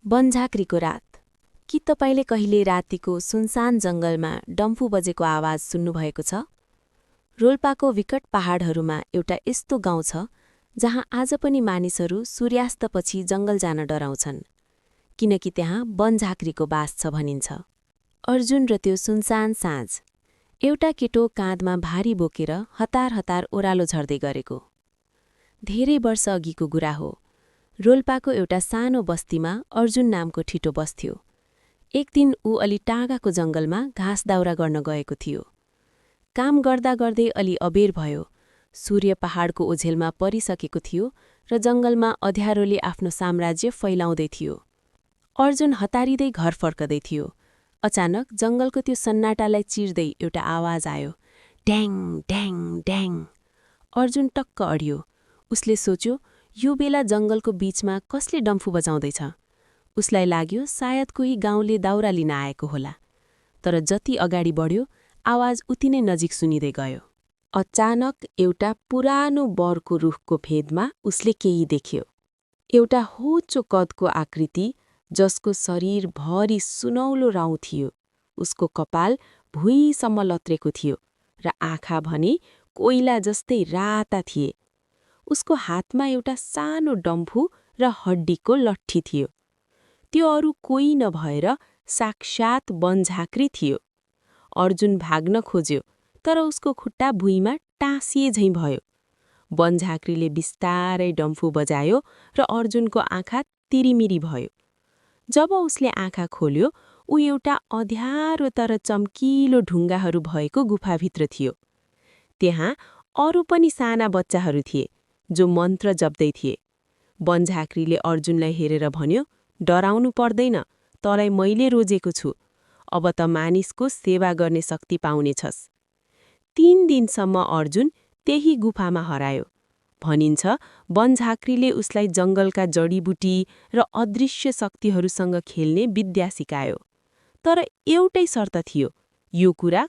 बनझाँक्रीको रात। कि तपाईले कहिले रातिको सुनसान जंगलमा डम्फु बजेको आवाज सुन्नुभएको छ? रोल्पाको विकट पहाडहरूमा एउटा यस्तो गाउँ छ जहाँ आज पनि मानिसहरू सूर्यास्तपछि जंगल जान डराउँछन्, किनकि त्यहाँ बनझाँक्रीको बास छ भनिन्छ। अर्जुन र त्यो सुनसान साँझ। एउटा केटो काँधमा भारी बोकेर हतार हतार ओह्रालो झर्दै गरेको। धेरै वर्ष अघिको कुरा हो। रोल्पाको एउटा सानो बस्तीमा अर्जुन नामको ठिटो बस्थ्यो। एक दिन ऊ अलि टाढाको जंगलमा घाँस दाउरा गर्न गएको थियो। काम गर्दा गर्दै अलि अबेर भयो। सूर्य पहाडको ओझेलमा परिसकेको थियो र जंगलमा अँध्यारोले आफ्नो साम्राज्य फैलाउँदै थियो। अर्जुन हतारिँदै घर फर्कदै थियो। अचानक जंगलको त्यो सन्नाटालाई चिर्दै एउटा आवाज आयो, ड्याङ ड्याङ ड्याङ। अर्जुन टक्क अडियो। उसले सोच्यो, यो बेला जंगलको बीचमा कसले डम्फु बजाउँदैछ? उसलाई लाग्यो सायद कोही गाउँले दाउरा लिन आएको होला। तर जति अगाडि बढ्यो, आवाज उति नै नजिक सुनिँदै गयो। अचानक एउटा पुरानो बरको रुखको फेदमा उसले केही देख्यो। एउटा होचो कदको आकृति जसको शरीर भरि सुनौलो राउँ थियो। उसको कपाल भुइँसम्म लत्रेको थियो र आँखा भने कोइला जस्तै राता थिए। उसको हातमा एउटा सानो डम्फु र हड्डीको लट्ठी थियो। त्यो अरू कोही नभएर साक्षात बनझाँक्री थियो। अर्जुन भाग्न खोज्यो, तर उसको खुट्टा भुइँमा टाँसिए झैं भयो। बनझाँक्रीले बिस्तारै डम्फु बजायो र अर्जुनको आँखा तिरिमिरी भयो। जब उसले आँखा खोल्यो, ऊ एउटा अँध्यारो तर चम्किलो ढुङ्गाहरू भएको गुफाभित्र थियो। त्यहाँ अरू पनि साना बच्चाहरू थिए जो मन्त्र जप्दै थिए। बनझाँक्रीले अर्जुनलाई हेरेर भन्यो, डराउनु पर्दैन, तँलाई मैले रोजेको छु। अब त मानिसको सेवा गर्ने शक्ति पाउनेछस्। 3 दिनसम्म अर्जुन त्यही गुफामा हरायो। भनिन्छ बनझाँक्रीले उसलाई जंगलका जडीबुटी र अदृश्य शक्तिहरूसँग खेल्ने विद्या सिकायो। तर एउटै शर्त थियो, यो कुरा